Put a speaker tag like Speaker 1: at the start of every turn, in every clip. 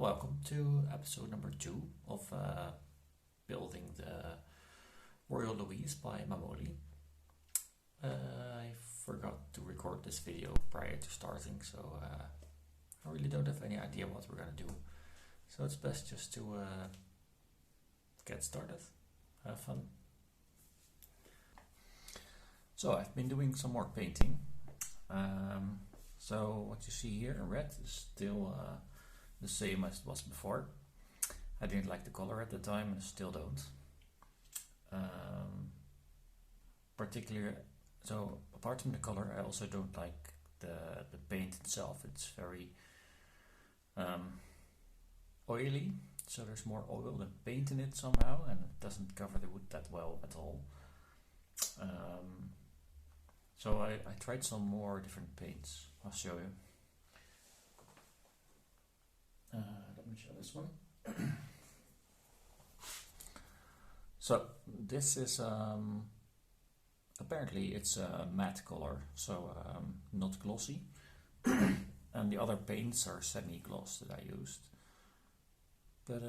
Speaker 1: welcome to episode number 2 of building the Royal Louise by Mamoli. I forgot to record this video prior to starting, so I really don't have any idea what we're gonna do. So it's best just to get started, have fun. So I've been doing some more painting. So what you see here in red is still the same as it was before. I didn't like the color at the time and still don't. Particularly, so apart from the color, I also don't like the paint itself. It's very oily, so there's more oil than paint in it somehow, and it doesn't cover the wood that well at all. So I tried some more different paints. I'll show you. Let me show this one. So this is apparently it's a matte color, so not glossy. And the other paints are semi-gloss that I used. But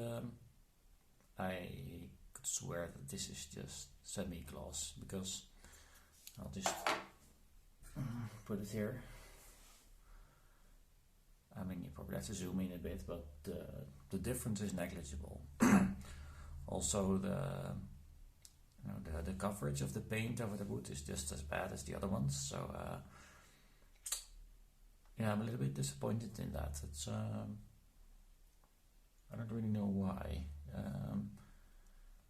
Speaker 1: I could swear that this is just semi-gloss, because I'll just put it here. I mean, you probably have to zoom in a bit, but the difference is negligible. Also, the coverage of the paint over the wood is just as bad as the other ones. So yeah, I'm a little bit disappointed in that. It's I don't really know why,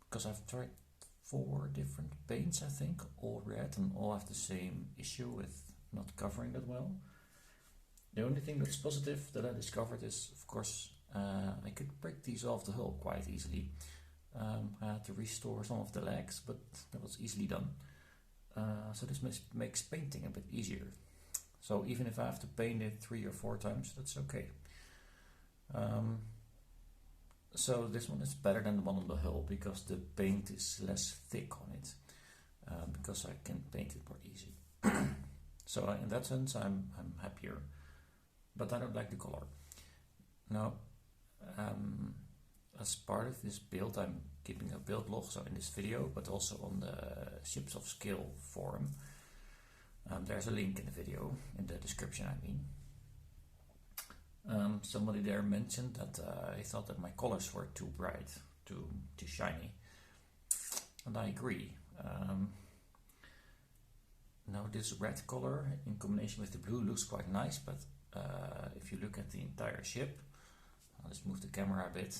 Speaker 1: because I've tried 4 different paints, I think, all red, and all have the same issue with not covering that well. The only thing that's positive that I discovered is, of course, I could break these off the hull quite easily. I had to restore some of the legs, but that was easily done. So this makes painting a bit easier. So even if I have to paint it 3 or 4 times, that's okay. So this one is better than the one on the hull, because the paint is less thick on it, because I can paint it more easy. So in that sense, I'm happier. But I don't like the color. Now, as part of this build, I'm keeping a build log, so in this video, but also on the Ships of Skill forum. There's a link in the video, in the description I mean. Somebody there mentioned that he thought that my colors were too bright, too shiny. And I agree. Now this red color in combination with the blue looks quite nice, but if you look at the entire ship, I'll just move the camera a bit.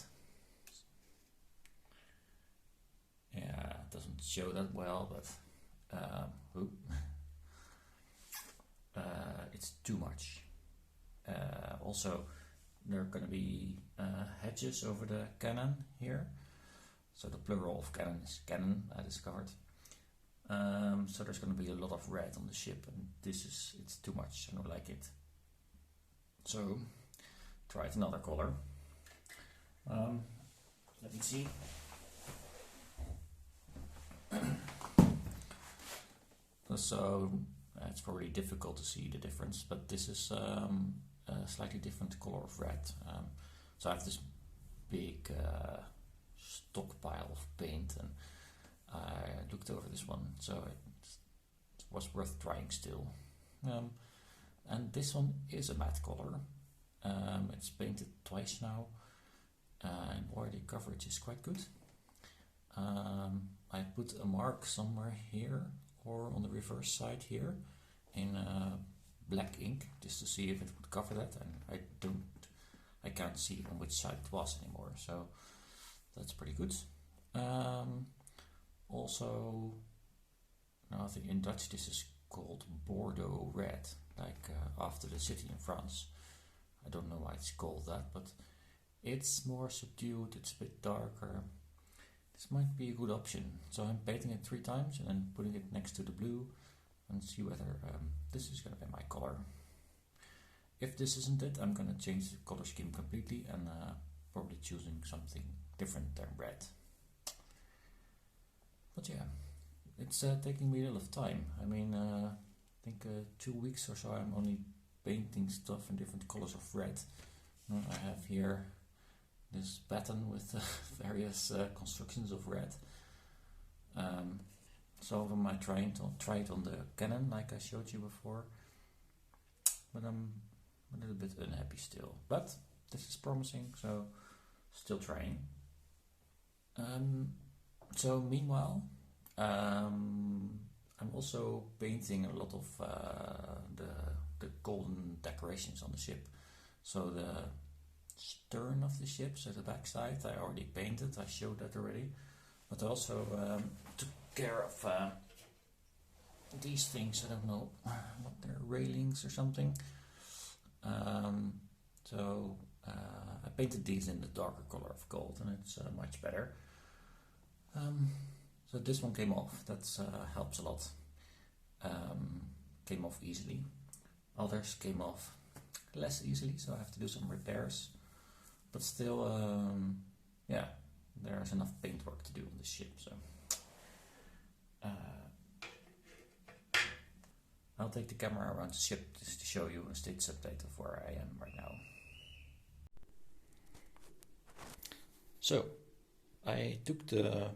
Speaker 1: Yeah, it doesn't show that well, but it's too much. Also, there are going to be hedges over the cannon here. So the plural of cannon is cannon, I discovered. So there's going to be a lot of red on the ship, and it's too much. I don't like it. So tried another color. Let me see. So it's probably difficult to see the difference, but this is a slightly different color of red. So I have this big stockpile of paint, and I looked over this one, so it was worth trying still. And this one is a matte color. It's painted twice now, and already coverage is quite good. I put a mark somewhere here, or on the reverse side here, in black ink, just to see if it would cover that, and I can't see on which side it was anymore, so that's pretty good. Also, now I think in Dutch this is called Bordeaux red, like after the city in France. I don't know why it's called that, but it's more subdued, it's a bit darker. This might be a good option. So I'm painting it 3 times and then putting it next to the blue and see whether this is going to be my color. If this isn't it, I'm going to change the color scheme completely and probably choosing something different than red. But yeah, it's taking me a lot of time. I mean, I think 2 weeks or so I'm only painting stuff in different colors of red. I have here this pattern with various constructions of red. Some of them I try it on the Canon, like I showed you before, but I'm a little bit unhappy still. But this is promising, so still trying. So meanwhile, I'm also painting a lot of the golden decorations on the ship. So the stern of the ship, so the backside, I already painted. I showed that already. But I also took care of these things. I don't know what they're, railings or something. So I painted these in the darker color of gold, and it's much better. So this one came off. That helps a lot. Came off easily. Others came off less easily, so I have to do some repairs. But still, yeah, there's enough paintwork to do on the ship. So I'll take the camera around the ship just to show you a status update of where I am right now. So I took the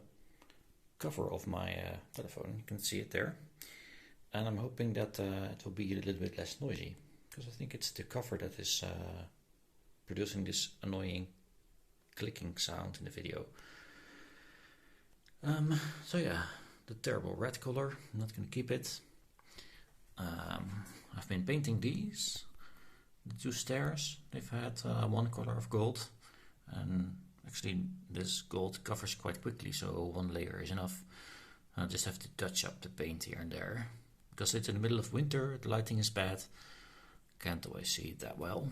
Speaker 1: cover of my telephone, you can see it there, and I'm hoping that it will be a little bit less noisy, because I think it's the cover that is producing this annoying clicking sound in the video. So yeah, the terrible red color, I'm not going to keep it. I've been painting these, the two stairs. They've had one color of gold, and actually this gold covers quite quickly, so one layer is enough. I'll just have to touch up the paint here and there, because it's in the middle of winter, the lighting is bad, can't always see it that well.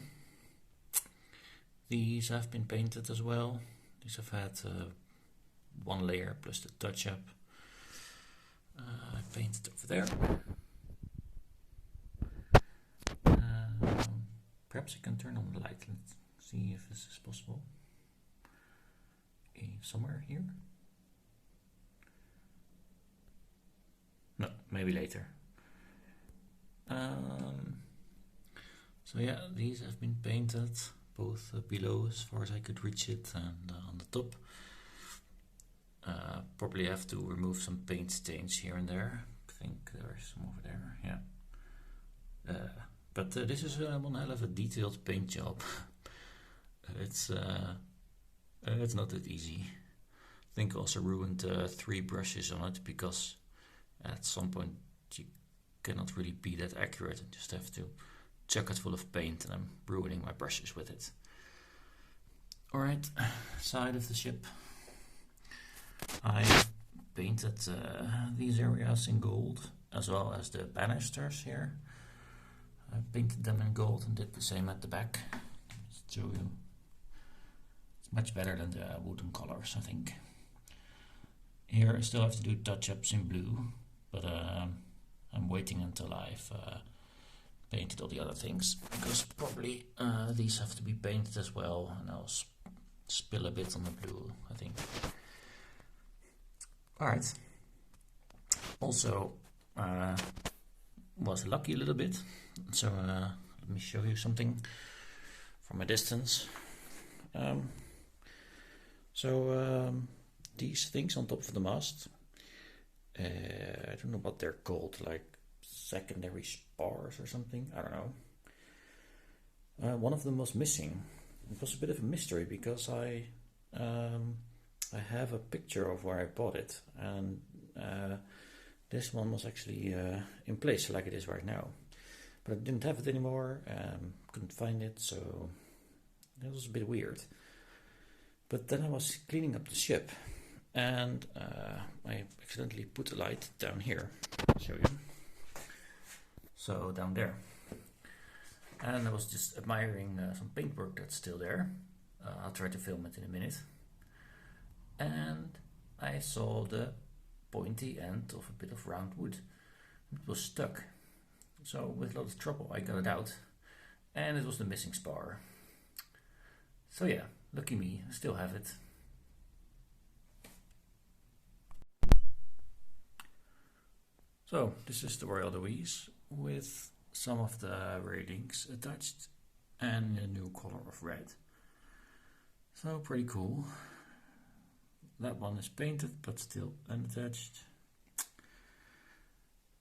Speaker 1: These have been painted as well. These have had one layer plus the touch up. I painted over there. Perhaps I can turn on the light. Let's see if this is possible. Somewhere here? No, maybe later. So yeah, these have been painted, both below as far as I could reach it, and on the top. Probably have to remove some paint stains here and there. I think there's some over there, yeah. But this is one hell of a detailed paint job. It's not that easy. I think I also ruined 3 brushes on it, because at some point you cannot really be that accurate and just have to chuck it full of paint, and I'm ruining my brushes with it. Alright, side of the ship. I painted these areas in gold, as well as the banisters here. I painted them in gold and did the same at the back. Just show you. It's much better than the wooden colors, I think. Here I still have to do touch-ups in blue, but I'm waiting until I've painted all the other things, because probably these have to be painted as well, and I'll spill a bit on the blue, I think. Alright. Also, was lucky a little bit, so let me show you something from a distance. These things on top of the mast, I don't know what they're called, like secondary spars or something, I don't know. One of them was missing. It was a bit of a mystery, because I have a picture of where I bought it, and this one was actually in place like it is right now. But I didn't have it anymore, couldn't find it, so that was a bit weird. But then I was cleaning up the ship, and I accidentally put the light down here. I'll show you. So down there. And I was just admiring some paintwork that's still there. I'll try to film it in a minute. And I saw the pointy end of a bit of round wood. It was stuck. So with a lot of trouble I got it out, and it was the missing spar. So yeah, lucky me, I still have it. So this is the Royal Louise with some of the railings attached and a new color of red. So pretty cool. That one is painted but still unattached.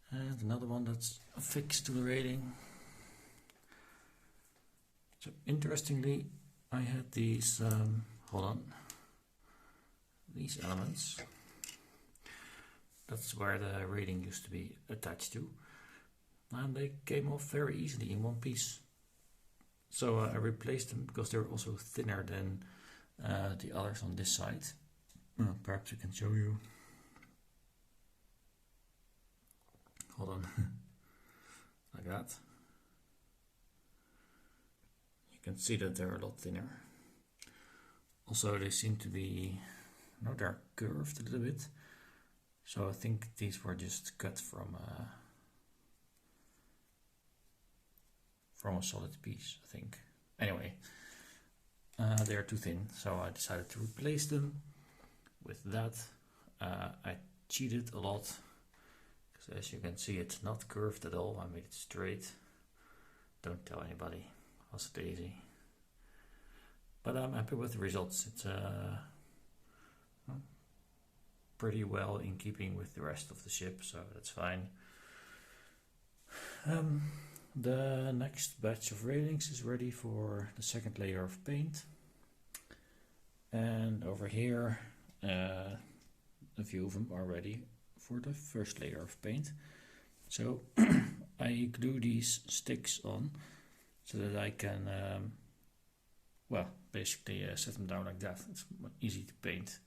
Speaker 1: And another one that's affixed to the railing. So interestingly, I had these, hold on, these elements. That's where the railing used to be attached to. And they came off very easily in one piece. So I replaced them because they're also thinner than the others on this side. Perhaps I can show you. Hold on. Like that. You can see that they're a lot thinner. Also they seem to be, no, they're curved a little bit. So I think these were just cut from a solid piece, I think. Anyway, they are too thin, so I decided to replace them with that. I cheated a lot, because as you can see it's not curved at all. I made it straight. Don't tell anybody, I was lazy. But I'm happy with the results. It's pretty well in keeping with the rest of the ship, so that's fine. The next batch of railings is ready for the second layer of paint. And over here, a few of them are ready for the first layer of paint. So I glue these sticks on so that I can, well, basically set them down like that. It's easy to paint.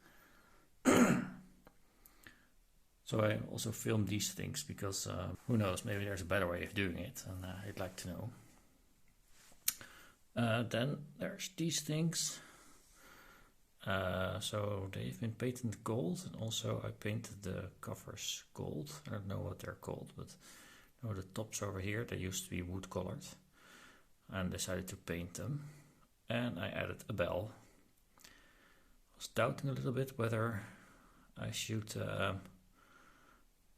Speaker 1: So I also filmed these things because who knows, maybe there's a better way of doing it, and I'd like to know. Then there's these things. So they've been painted gold, and also I painted the covers gold. I don't know what they're called, but no, the tops over here, they used to be wood colored, and decided to paint them. And I added a bell. I was doubting a little bit whether I should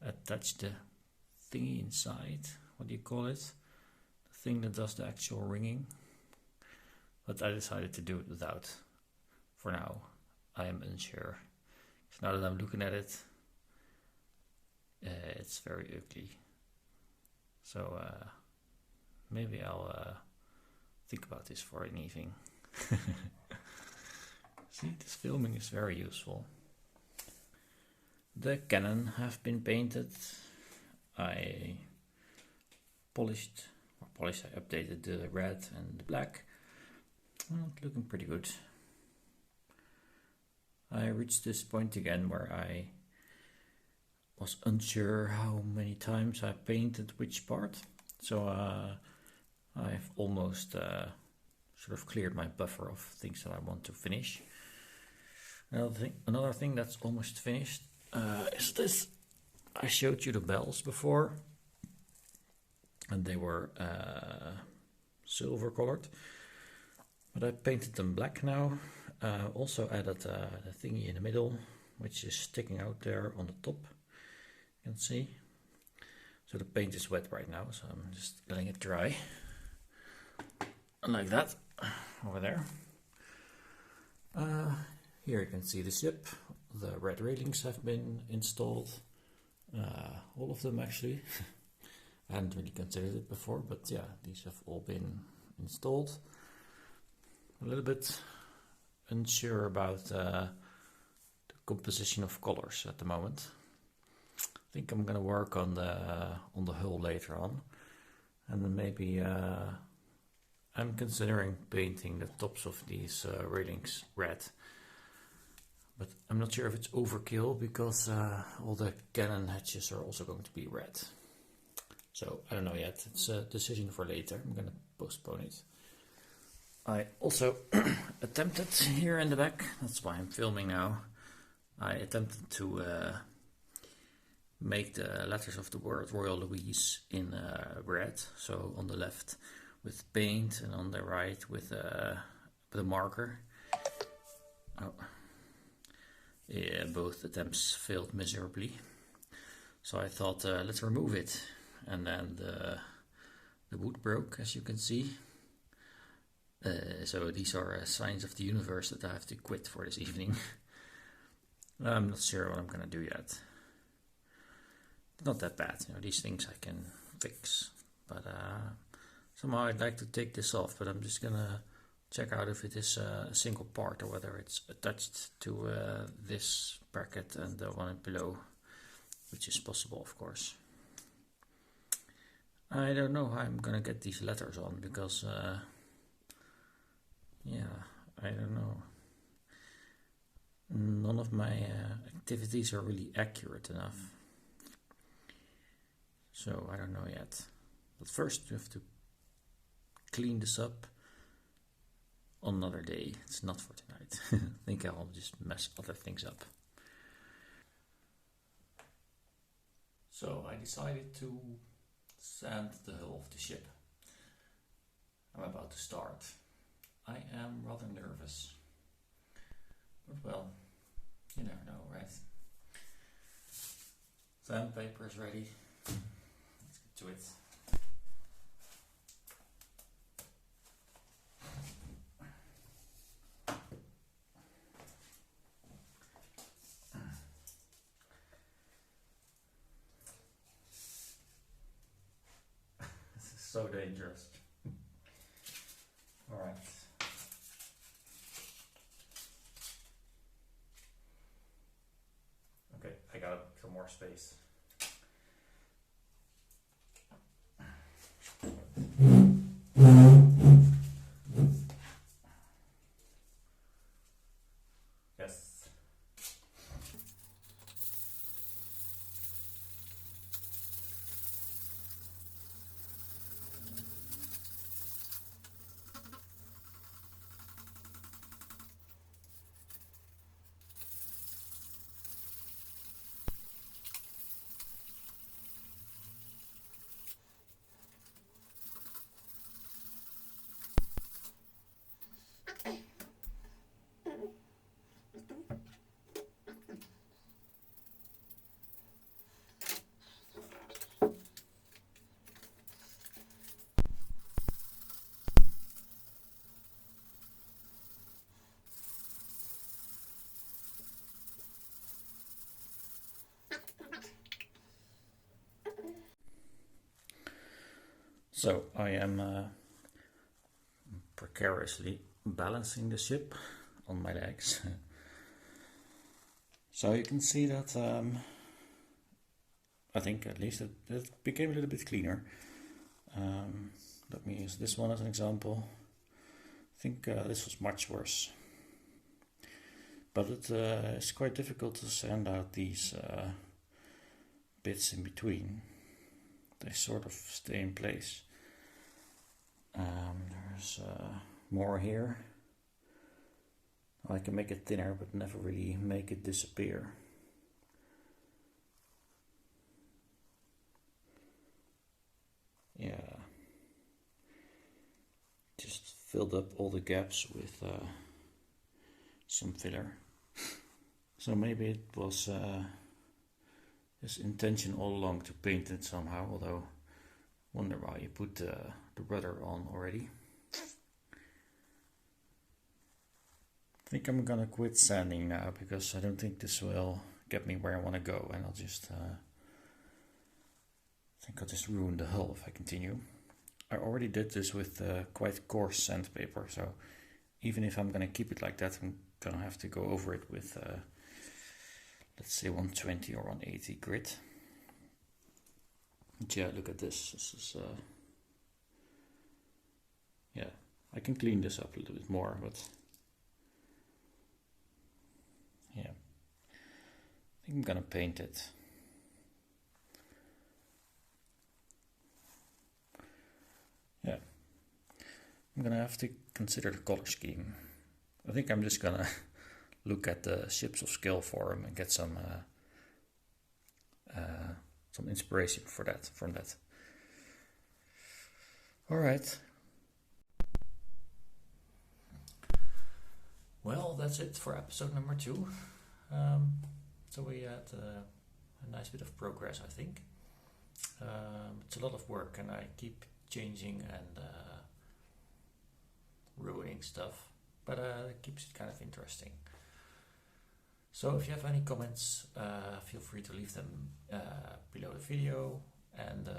Speaker 1: attach the thingy inside. What do you call it? The thing that does the actual ringing. But I decided to do it without. For now, I am unsure. So now that I'm looking at it, it's very ugly. So maybe I'll think about this for an evening. See, this filming is very useful. The cannon have been painted. I I updated the red and the black. Well, looking pretty good. I reached this point again where I was unsure how many times I painted which part. So I've almost sort of cleared my buffer of things that I want to finish. Another thing that's almost finished is this. I showed you the bells before, and they were silver colored, but I painted them black now. Also added the thingy in the middle, which is sticking out there on the top, you can see. So the paint is wet right now, so I'm just letting it dry. And like that, over there. Here you can see the ship. The red railings have been installed. All of them actually. I hadn't really considered it before, but yeah, these have all been installed. A little bit unsure about the composition of colors at the moment. I think I'm gonna work on the hull later on, and then maybe I'm considering painting the tops of these railings red. But I'm not sure if it's overkill because all the cannon hatches are also going to be red. So I don't know yet. It's a decision for later. I'm gonna postpone it. I also attempted here in the back, that's why I'm filming now, I attempted to make the letters of the word Royal Louise in red. So on the left with paint and on the right with a marker. Oh. Yeah, both attempts failed miserably. So I thought, let's remove it. And then the wood broke, as you can see. So these are signs of the universe that I have to quit for this evening. I'm not sure what I'm gonna do yet. Not that bad, these things I can fix. But somehow I'd like to take this off, but I'm just gonna check out if it is a single part or whether it's attached to this bracket and the one below, which is possible, of course. I don't know how I'm gonna get these letters on because, I don't know. None of my activities are really accurate enough. So I don't know yet. But first you have to clean this up on another day. It's not for tonight. I think I'll just mess other things up. So I decided to sand the hull of the ship. I'm about to start. I am rather nervous. But well, you never know, right? Sandpaper is ready. Let's get to it. This is so dangerous. All right. Okay, I got some more space. Yes. So I am precariously balancing the ship on my legs. So you can see that I think at least it became a little bit cleaner. Let me use this one as an example. I think this was much worse. But it's quite difficult to sand out these bits in between. They sort of stay in place. There's more here. I can make it thinner but never really make it disappear. Yeah, just filled up all the gaps with some filler. So maybe it was his intention all along to paint it somehow, although I wonder why you put the rudder on already. I think I'm gonna quit sanding now because I don't think this will get me where I want to go, and I'll just I think I'll just ruin the hull if I continue. I already did this with quite coarse sandpaper, so even if I'm gonna keep it like that, I'm gonna have to go over it with let's say 120 or 180 grit. But yeah, look at this. This is yeah, I can clean this up a little bit more, but yeah, I think I'm gonna paint it. Yeah, I'm gonna have to consider the color scheme. I think I'm just gonna look at the Ships of Skill forum and get some inspiration for that from that. All right. Well, that's it for episode number 2. So we had a nice bit of progress, I think. It's a lot of work, and I keep changing and ruining stuff, but it keeps it kind of interesting. So if you have any comments, feel free to leave them below the video. And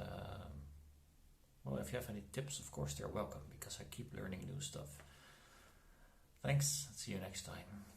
Speaker 1: well, if you have any tips, of course, they're welcome, because I keep learning new stuff. Thanks, see you next time.